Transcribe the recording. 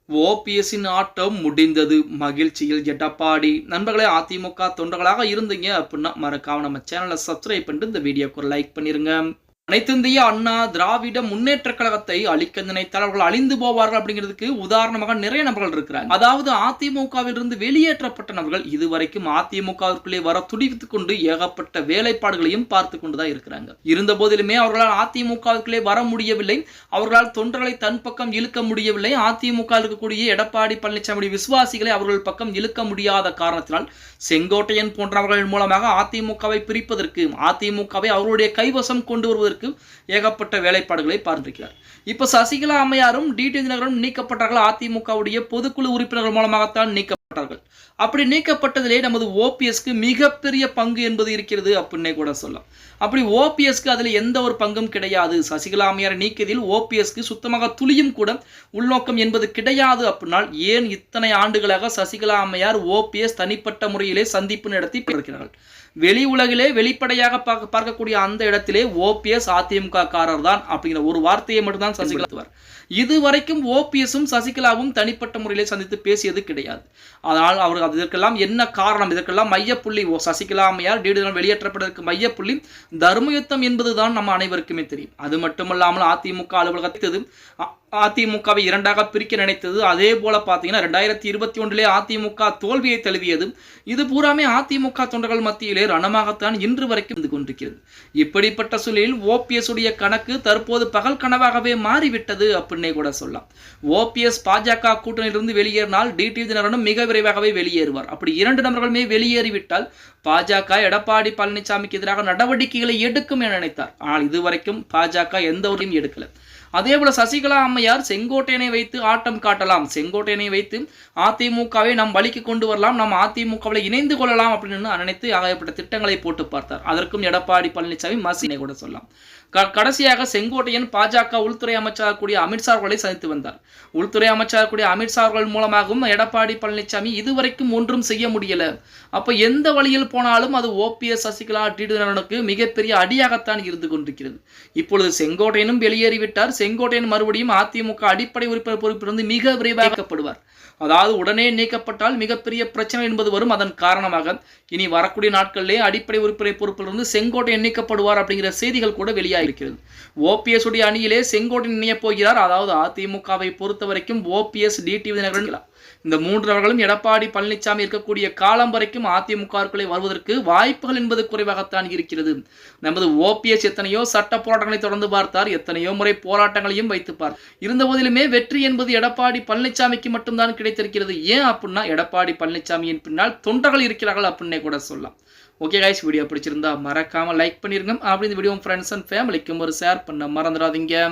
ஓபிஎஸ்ஸின் ஆட்டம் முடிந்தது. மகிழ்ச்சியில் எடப்பாடி. நண்பர்களே, அதிமுக தொண்டர்களாக இருந்தீங்க அப்படின்னா மறக்காம நம்ம சேனலை சப்ஸ்கிரைப் பண்ணிட்டு இந்த வீடியோக்கு ஒரு லைக் பண்ணிருங்க. அனைத்திந்திய அண்ணா திராவிட முன்னேற்ற கழகத்தை அழிக்க நினைத்தால் அழிந்து போவார்கள் அப்படிங்கிறதுக்கு உதாரணமாக நிறைய நபர்கள் இருக்கிறாங்க. அதாவது அதிமுகவில் இருந்து வெளியேற்றப்பட்ட நபர்கள் இதுவரைக்கும் அதிமுகவிற்குள்ளே வர துடித்துக் கொண்டு ஏகப்பட்ட வேலைப்பாடுகளையும் பார்த்து கொண்டுதான் இருக்கிறாங்க. இருந்த போதிலுமே அவர்களால் அதிமுகவிற்குள்ளே வர முடியவில்லை. அவர்களால் தொண்டர்களை தன் பக்கம் இழுக்க முடியவில்லை. அதிமுக இருக்கக்கூடிய எடப்பாடி பழனிசாமி விசுவாசிகளை அவர்கள் பக்கம் இழுக்க முடியாத காரணத்தினால் செங்கோட்டையன் போன்றவர்கள் மூலமாக அதிமுகவை பிரிப்பதற்கு, அதிமுகவை அவருடைய கைவசம் கொண்டு வருவதற்கு ஏகப்பட்ட வேலைப்பாடுகளை பார்த்திருக்கிறார். இப்ப சசிகலா அம்மையாரும் டிடி தினகரனும் நீக்கப்பட்டார்கள். அதிமுகவுடைய பொதுக்குழு உறுப்பினர்கள் மூலமாகத்தான் நீக்கப்பட்டார்கள். அப்படி நீக்கப்பட்டதிலே நமது ஓபிஎஸ்க்கு மிகப்பெரிய பங்கு என்பது இருக்கிறது அப்படின்னே கூட சொல்லலாம். அப்படி ஓபிஎஸ்க்கு அதுல எந்த ஒரு பங்கும் கிடையாது. சசிகலா அம்மையாரை நீக்கியதில் ஓபிஎஸ்க்கு சுத்தமாக துளியும் கூட உள்நோக்கம் என்பது கிடையாது. அப்படின்னால் ஏன் இத்தனை ஆண்டுகளாக சசிகலா அம்மையார் ஓபிஎஸ் தனிப்பட்ட முறையிலே சந்திப்பு நடத்தி இருக்கிறார்கள்? வெளி உலகிலே வெளிப்படையாக பார்க்கக்கூடிய அந்த இடத்திலே ஓபிஎஸ் அதிமுக காரர் தான் அப்படிங்கிற ஒரு வார்த்தையை மட்டும்தான் சசிகலா. இதுவரைக்கும் ஓபிஎஸும் சசிகலாவும் தனிப்பட்ட முறையிலே சந்தித்து பேசியது கிடையாது. அதனால் அவர்கள் இதற்கெல்லாம் என்ன காரணம்? இதற்கெல்லாம் மையப்புள்ளி சசிகலா அம்மையார் டிடிஆர் வெளியேற்றப்பட்டதற்கு மையப்புள்ளி தர்மயுத்தம் என்பதுதான் நம்ம அனைவருக்குமே தெரியும். அது மட்டுமல்லாமல் அதிமுக அலுவலகத்தது அதிமுகவை இரண்டாக பிரிக்க நினைத்தது. அதே போல பார்த்தீங்கன்னா 2021 அதிமுக தோல்வியை தழுவியது. இது பூராமே அதிமுக தொண்டர்கள் மத்தியிலே ரணமாகத்தான் இன்று வரைக்கும் இருந்து கொண்டிருக்கிறது. இப்படிப்பட்ட சூழலில் ஓபிஎஸ் உடைய கணக்கு தற்போது பகல் கனவாகவே மாறிவிட்டது அப்படின்னே கூட சொல்லலாம். ஓபிஎஸ் பாஜக கூட்டணியிலிருந்து வெளியேறினால் டிடி தினகரனும் மிக விரைவாகவே வெளியேறுவார். அப்படி இரண்டு நபர்களுமே வெளியேறிவிட்டால் பாஜக எடப்பாடி பழனிசாமிக்கு எதிராக நடவடிக்கைகளை எடுக்கும் என நினைத்தார். ஆனால் இதுவரைக்கும் பாஜக எந்த ஒன்றையும் எடுக்கல. அதே போல சசிகலா அம்மையார் செங்கோட்டையனை வைத்து ஆட்டம் காட்டலாம், செங்கோட்டையனை வைத்து அதிமுகவை நாம் வழிக்கு கொண்டு வரலாம், நாம் அதிமுகவில் இணைந்து கொள்ளலாம் அப்படின்னு நினைத்து ஆகப்பட்ட திட்டங்களை போட்டு பார்த்தார். அதற்கும் எடப்பாடி பழனிசாமி மசினை கூட சொல்லலாம். கடைசியாக செங்கோட்டையன் பாஜக உள்துறை அமைச்சர் கூடிய அமித்ஷா அவர்களை சந்தித்து வந்தார். உள்துறை அமைச்சர் கூடிய அமித்ஷா அவர்கள் மூலமாகவும் எடப்பாடி பழனிசாமி இதுவரைக்கும் ஒன்றும் செய்ய முடியல. அப்ப எந்த வழியில் போனாலும் அது ஓபிஎஸ் சசிகலா டிடிஆருக்கு மிகப்பெரிய அடியாகத்தான் இருந்து கொண்டிருக்கிறது. இப்பொழுது செங்கோட்டையனும் வெளியேறிவிட்டார். செங்கோட்டையன் மறுபடியும் அதிமுக அடிப்படை உறுப்பினர் பொறுப்பிலிருந்து மிக விரைவாக்கப்படுவார். அதாவது உடனே நீக்கப்பட்டால் மிகப்பெரிய பிரச்சனை என்பது வரும். அதன் காரணமாக இனி வரக்கூடிய நாட்களிலே அடிப்படை உறுப்பினர் பொறுப்பிலிருந்து செங்கோட்டையன் நீக்கப்படுவார் அப்படிங்கிற செய்திகள் கூட வெளியாகிருக்கிறது. ஓபிஎஸ் உடைய அணியிலே செங்கோட்டையன் இணைய போகிறார். அதாவது அதிமுகவை பொறுத்த வரைக்கும் ஓபிஎஸ் டிடி தினகரன் இந்த மூன்று நபர்களும் எடப்பாடி பழனிசாமி இருக்கக்கூடிய காலம் வரைக்கும் அதிமுகவுக்குள்ளே வருவதற்கு வாய்ப்புகள் என்பது குறைவாகத்தான் இருக்கிறது. நமது ஓபிஎஸ் எத்தனையோ சட்ட போராட்டங்களை தொடர்ந்து பார்த்தார், எத்தனையோ முறை போராட்டங்களையும் வைத்து பார்த்தார். இருந்த போதிலுமே வெற்றி என்பது எடப்பாடி பழனிசாமிக்கு மட்டும்தான் கிடைத்திருக்கிறது. ஏன் அப்படின்னா எடப்பாடி பழனிசாமியின் பின்னால் தொண்டர்கள் இருக்கிறார்கள் அப்படின்னே கூட சொல்லலாம். ஓகே கைஸ், வீடியோ பிடிச்சிருந்தா மறக்காம லைக் பண்ணிருங்க. அப்படி இந்த வீடியோ ஃப்ரெண்ட்ஸ் அண்ட் ஃபேமிலிக்கும் ஒரு ஷேர் பண்ண மறந்துடாதீங்க.